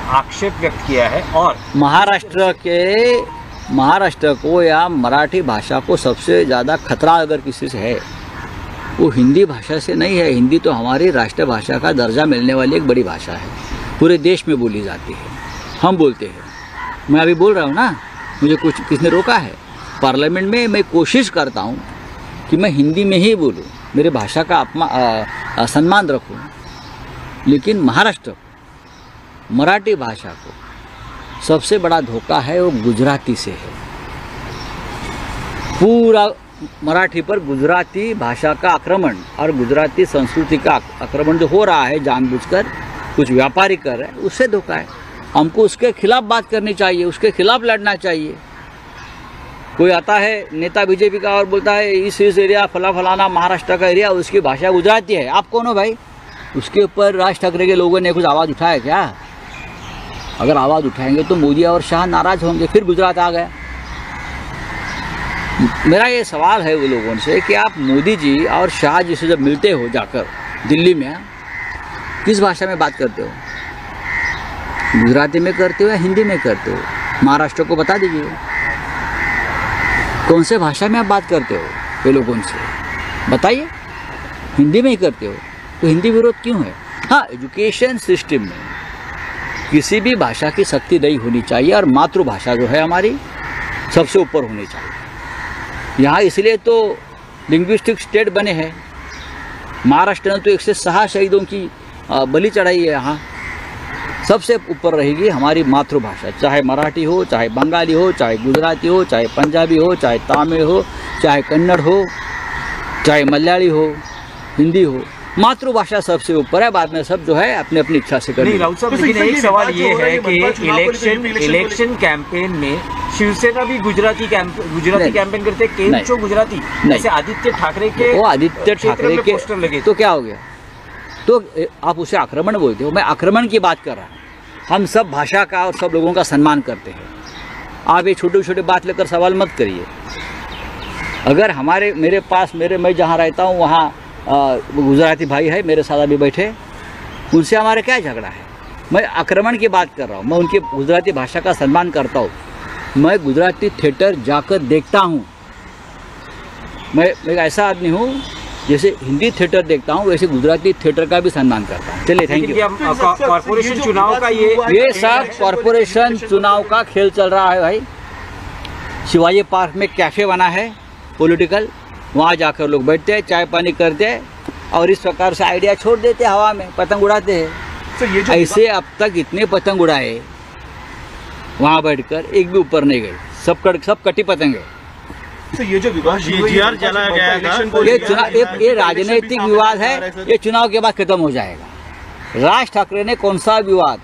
आक्षेप व्यक्त किया है। और महाराष्ट्र को या मराठी भाषा को सबसे ज़्यादा खतरा अगर किसी से है वो हिंदी भाषा से नहीं है। हिंदी तो हमारी राष्ट्र भाषा का दर्जा मिलने वाली एक बड़ी भाषा है, पूरे देश में बोली जाती है, हम बोलते हैं। मैं अभी बोल रहा हूँ ना, मुझे कुछ किसने रोका है? पार्लियामेंट में मैं कोशिश करता हूँ कि मैं हिंदी में ही बोलूँ, मेरे भाषा का सम्मान रखूँ। लेकिन महाराष्ट्र मराठी भाषा को सबसे बड़ा धोखा है वो गुजराती से है। पूरा मराठी पर गुजराती भाषा का आक्रमण और गुजराती संस्कृति का आक्रमण जो हो रहा है जानबूझकर, कुछ व्यापारी कर रहे हैं, उससे धोखा है। हमको उसके खिलाफ बात करनी चाहिए, उसके खिलाफ लड़ना चाहिए। कोई आता है नेता बीजेपी का और बोलता है इस एरिया फलाना महाराष्ट्र का एरिया, उसकी भाषा गुजराती है। आप कौन हो भाई? उसके ऊपर राज ठाकरे के लोगों ने कुछ आवाज़ उठाया क्या? अगर आवाज़ उठाएंगे तो मोदी और शाह नाराज़ होंगे, फिर गुजरात आ गया। मेरा ये सवाल है वो लोगों से कि आप मोदी जी और शाह जी से जब मिलते हो जाकर दिल्ली में, किस भाषा में बात करते हो? गुजराती में करते हो या हिंदी में करते हो? महाराष्ट्र को बता दीजिए कौन से भाषा में आप बात करते हो ये लोगों से, बताइए। हिंदी में ही करते हो तो हिंदी विरोध क्यों है? हाँ, एजुकेशन सिस्टम में किसी भी भाषा की शक्ति नहीं होनी चाहिए और मातृभाषा जो है हमारी सबसे ऊपर होनी चाहिए। यहाँ इसलिए तो लिंग्विस्टिक स्टेट बने हैं। महाराष्ट्र ने तो 106 शहीदों की बलि चढ़ाई है। यहाँ सबसे ऊपर रहेगी हमारी मातृभाषा, चाहे मराठी हो, चाहे बंगाली हो, चाहे गुजराती हो, चाहे पंजाबी हो, चाहे तमिल हो, चाहे कन्नड़ हो, चाहे मलयाली हो, हिंदी हो। मातृभाषा सबसे ऊपर है, बाद में सब जो है अपनी अपनी इच्छा से करें। राउत साहब, लेकिन एक सवाल ये है कि इलेक्शन कैंपेन में शिवसेना भी गुजराती कैंपेन करते हैं, केंद्र गुजराती, जैसे आदित्य ठाकरे के, वो आदित्य ठाकरे के पोस्टर लगे तो क्या हो गया? तो आप उसे आक्रमण बोलते हो, मैं आक्रमण की बात कर रहा हूँ। हम सब भाषा का और सब लोगों का सम्मान करते हैं। आप ये छोटे छोटे बात लेकर सवाल मत करिए। अगर मैं जहाँ रहता हूँ वहाँ गुजराती भाई है मेरे साथ अभी बैठे, उनसे हमारा क्या झगड़ा है? मैं आक्रमण की बात कर रहा हूँ, मैं उनकी गुजराती भाषा का सम्मान करता हूँ। मैं गुजराती थिएटर जाकर देखता हूँ। मैं एक ऐसा आदमी हूँ जैसे हिंदी थिएटर देखता हूँ वैसे गुजराती थिएटर का भी सम्मान करता हूँ। चलिए, थैंक यू। कॉर्पोरेशन चुनाव का ये सब कॉर्पोरेशन चुनाव का खेल चल रहा है भाई। शिवाजी पार्क में कैफ़े बना है पॉलिटिकल, वहाँ जाकर लोग बैठते हैं, चाय पानी करते हैं और इस प्रकार से आइडिया छोड़ देते हैं, हवा में पतंग उड़ाते हैं। ऐसे अब तक इतने पतंग उड़ाए वहाँ बैठकर, एक भी ऊपर नहीं गई, सब कटी पतंगे। तो ये जो विवाद जलाया गया है, ये राजनीतिक विवाद है, ये चुनाव के बाद खत्म हो जाएगा। राज ठाकरे ने कौन सा विवाद